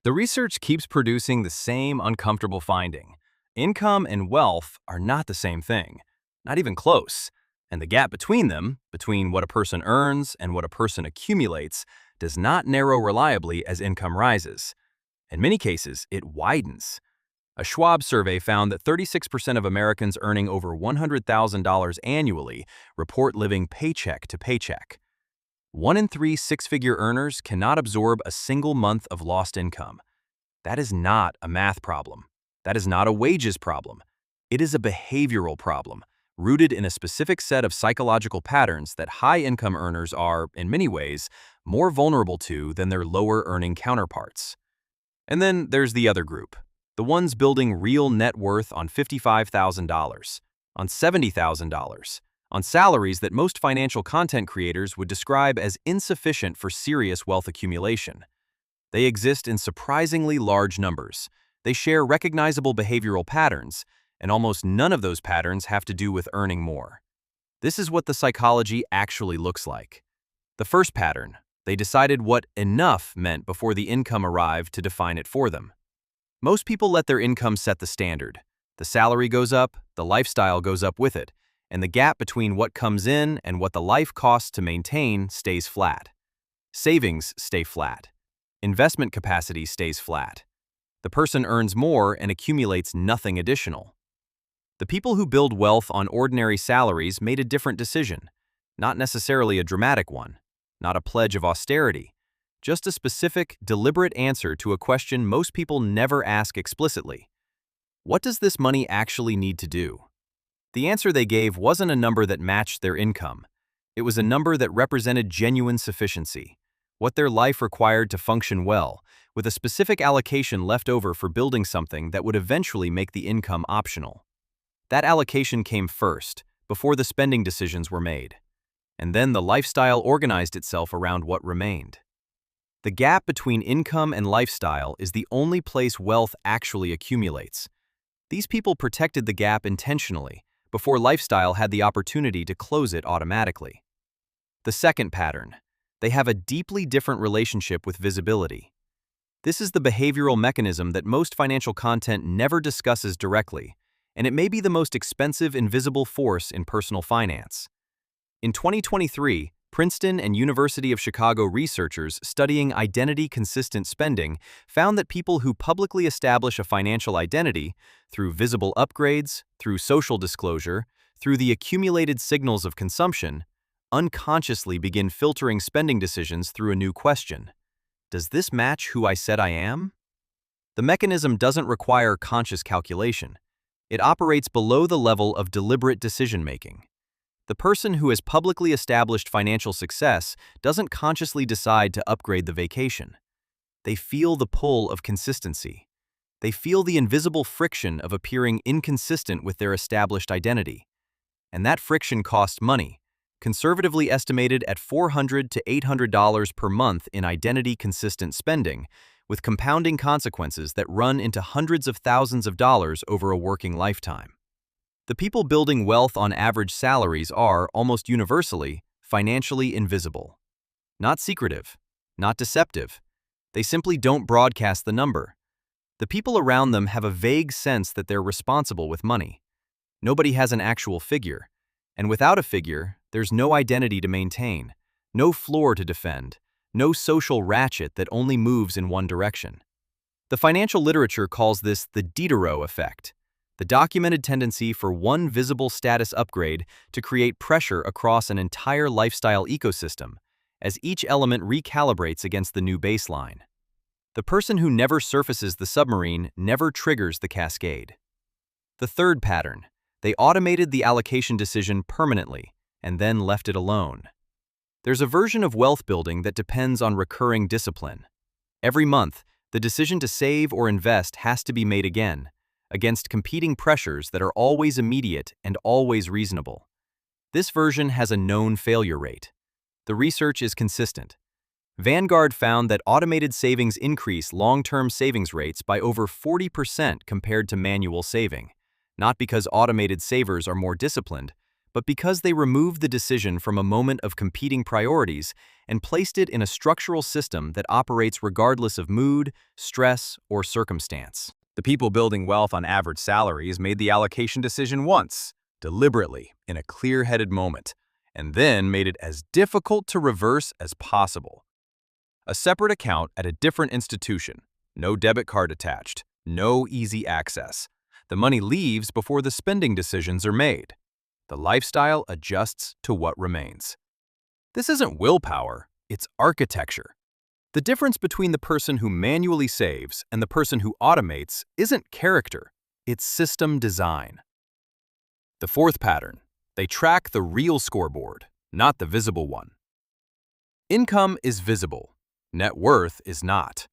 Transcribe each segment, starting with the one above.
The research keeps producing the same uncomfortable finding. Income and wealth are not the same thing, not even close. And the gap between them, between what a person earns and what a person accumulates, does not narrow reliably as income rises. In many cases, it widens. A Schwab survey found that 36% of Americans earning over $100,000 annually report living paycheck to paycheck. 1 in 3 six-figure earners cannot absorb a single month of lost income. That is not a math problem. That is not a wages problem. It is a behavioral problem, rooted in a specific set of psychological patterns that high-income earners are, in many ways, more vulnerable to than their lower-earning counterparts. And then there's the other group, the ones building real net worth on $55,000, on $70,000, on salaries that most financial content creators would describe as insufficient for serious wealth accumulation. They exist in surprisingly large numbers. They share recognizable behavioral patterns, and almost none of those patterns have to do with earning more. This is what the psychology actually looks like. The first pattern, they decided what enough meant before the income arrived to define it for them. Most people let their income set the standard. The salary goes up, the lifestyle goes up with it, and the gap between what comes in and what the life costs to maintain stays flat. Savings stay flat. Investment capacity stays flat. The person earns more and accumulates nothing additional. The people who build wealth on ordinary salaries made a different decision, not necessarily a dramatic one, not a pledge of austerity, just a specific, deliberate answer to a question most people never ask explicitly. What does this money actually need to do? The answer they gave wasn't a number that matched their income. It was a number that represented genuine sufficiency, what their life required to function well, with a specific allocation left over for building something that would eventually make the income optional. That allocation came first, before the spending decisions were made. And then the lifestyle organized itself around what remained. The gap between income and lifestyle is the only place wealth actually accumulates. These people protected the gap intentionally, before lifestyle had the opportunity to close it automatically. The second pattern, they have a deeply different relationship with visibility. This is the behavioral mechanism that most financial content never discusses directly, and it may be the most expensive invisible force in personal finance. In 2023, Princeton and University of Chicago researchers studying identity-consistent spending found that people who publicly establish a financial identity, through visible upgrades, through social disclosure, through the accumulated signals of consumption, unconsciously begin filtering spending decisions through a new question. Does this match who I said I am? The mechanism doesn't require conscious calculation. It operates below the level of deliberate decision-making. The person who has publicly established financial success doesn't consciously decide to upgrade the vacation. They feel the pull of consistency. They feel the invisible friction of appearing inconsistent with their established identity. And that friction costs money, conservatively estimated at $400 to $800 per month in identity-consistent spending, with compounding consequences that run into hundreds of thousands of dollars over a working lifetime. The people building wealth on average salaries are, almost universally, financially invisible. Not secretive, not deceptive. They simply don't broadcast the number. The people around them have a vague sense that they're responsible with money. Nobody has an actual figure. And without a figure, there's no identity to maintain, no floor to defend, no social ratchet that only moves in one direction. The financial literature calls this the Diderot Effect, the documented tendency for one visible status upgrade to create pressure across an entire lifestyle ecosystem, as each element recalibrates against the new baseline. The person who never surfaces the submarine never triggers the cascade. The third pattern, they automated the allocation decision permanently and then left it alone. There's a version of wealth building that depends on recurring discipline. Every month, the decision to save or invest has to be made again, against competing pressures that are always immediate and always reasonable. This version has a known failure rate. The research is consistent. Vanguard found that automated savings increase long-term savings rates by over 40% compared to manual saving, not because automated savers are more disciplined, but because they removed the decision from a moment of competing priorities and placed it in a structural system that operates regardless of mood, stress, or circumstance. The people building wealth on average salaries made the allocation decision once, deliberately, in a clear-headed moment, and then made it as difficult to reverse as possible. A separate account at a different institution, no debit card attached, no easy access. The money leaves before the spending decisions are made. The lifestyle adjusts to what remains. This isn't willpower, it's architecture. The difference between the person who manually saves and the person who automates isn't character, it's system design. The fourth pattern, they track the real scoreboard, not the visible one. Income is visible, net worth is not.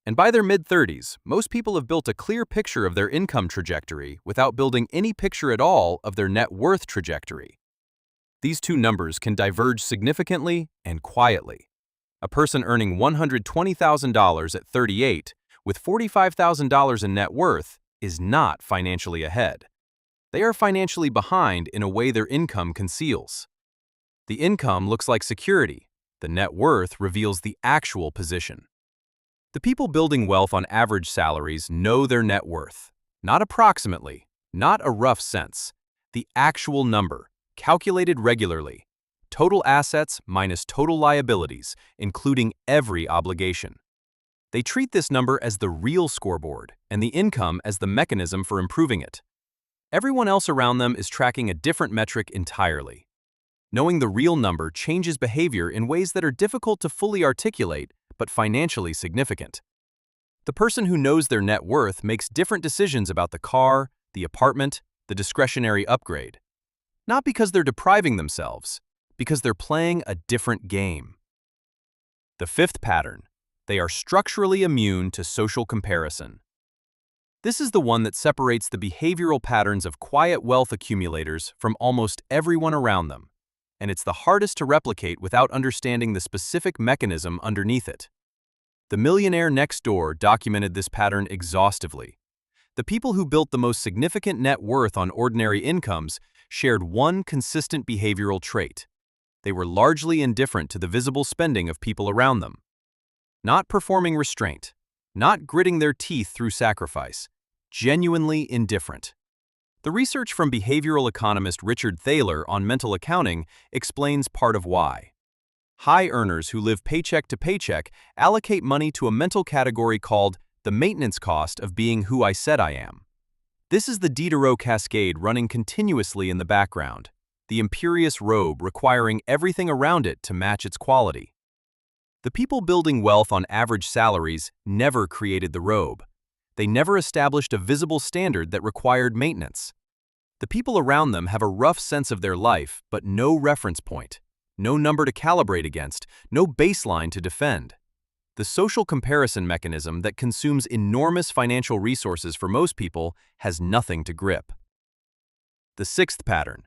And by their mid-30s, most people have built a clear picture of their income trajectory without building any picture at all of their net worth trajectory. These two numbers can diverge significantly and quietly. A person earning $120,000 at 38 with $45,000 in net worth is not financially ahead. They are financially behind in a way their income conceals. The income looks like security. The net worth reveals the actual position. The people building wealth on average salaries know their net worth. Not approximately, not a rough sense. The actual number, calculated regularly. Total assets minus total liabilities, including every obligation. They treat this number as the real scoreboard and the income as the mechanism for improving it. Everyone else around them is tracking a different metric entirely. Knowing the real number changes behavior in ways that are difficult to fully articulate, but financially significant. The person who knows their net worth makes different decisions about the car, the apartment, the discretionary upgrade. Not because they're depriving themselves, because they're playing a different game. The fifth pattern, they are structurally immune to social comparison. This is the one that separates the behavioral patterns of quiet wealth accumulators from almost everyone around them, and it's the hardest to replicate without understanding the specific mechanism underneath it. The millionaire next door documented this pattern exhaustively. The people who built the most significant net worth on ordinary incomes shared one consistent behavioral trait. They were largely indifferent to the visible spending of people around them. Not performing restraint, not gritting their teeth through sacrifice, genuinely indifferent. The research from behavioral economist Richard Thaler on mental accounting explains part of why. High earners who live paycheck to paycheck allocate money to a mental category called the maintenance cost of being who I said I am. This is the Diderot cascade running continuously in the background, the imperious robe requiring everything around it to match its quality. The people building wealth on average salaries never created the robe. They never established a visible standard that required maintenance. The people around them have a rough sense of their life, but no reference point, no number to calibrate against, no baseline to defend. The social comparison mechanism that consumes enormous financial resources for most people has nothing to grip. The sixth pattern.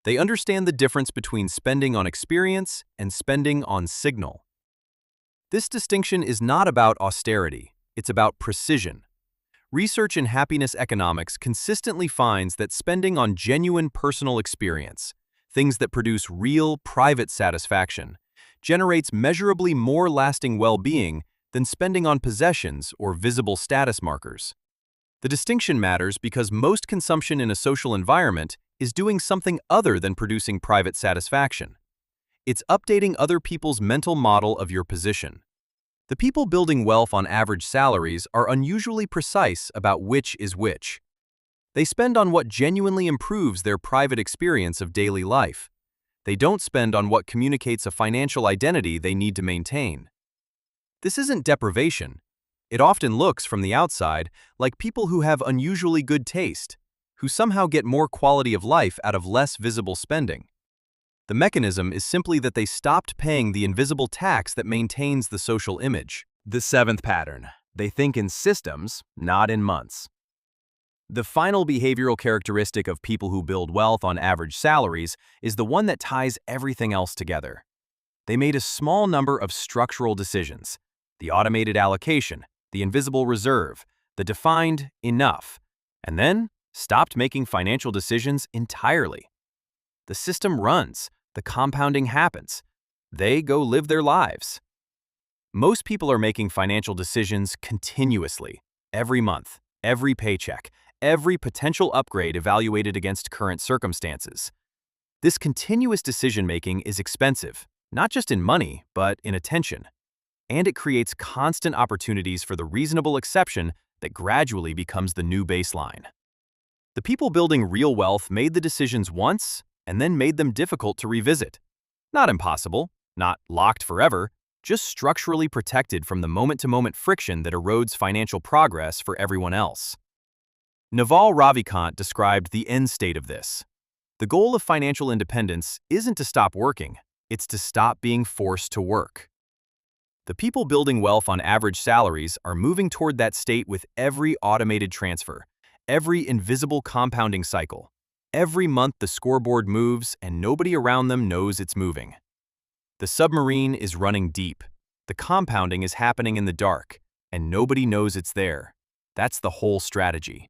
They understand the difference between spending on experience and spending on signal. This distinction is not about austerity, it's about precision. Research in happiness economics consistently finds that spending on genuine personal experience, things that produce real, private satisfaction, generates measurably more lasting well-being than spending on possessions or visible status markers. The distinction matters because most consumption in a social environment is doing something other than producing private satisfaction. It's updating other people's mental model of your position. The people building wealth on average salaries are unusually precise about which is which. They spend on what genuinely improves their private experience of daily life. They don't spend on what communicates a financial identity they need to maintain. This isn't deprivation. It often looks, from the outside, like people who have unusually good taste, who somehow get more quality of life out of less visible spending. The mechanism is simply that they stopped paying the invisible tax that maintains the social image. The seventh pattern. They think in systems, not in months. The final behavioral characteristic of people who build wealth on average salaries is the one that ties everything else together. They made a small number of structural decisions: the automated allocation, the invisible reserve, the defined enough, and then stopped making financial decisions entirely. The system runs, the compounding happens. They go live their lives. Most people are making financial decisions continuously, every month, every paycheck, every potential upgrade evaluated against current circumstances. This continuous decision-making is expensive, not just in money, but in attention. And it creates constant opportunities for the reasonable exception that gradually becomes the new baseline. The people building real wealth made the decisions once and then made them difficult to revisit. Not impossible, not locked forever, just structurally protected from the moment-to-moment friction that erodes financial progress for everyone else. Naval Ravikant described the end state of this. The goal of financial independence isn't to stop working, it's to stop being forced to work. The people building wealth on average salaries are moving toward that state with every automated transfer, every invisible compounding cycle. Every month the scoreboard moves and nobody around them knows it's moving. The submarine is running deep. The compounding is happening in the dark, and nobody knows it's there. That's the whole strategy.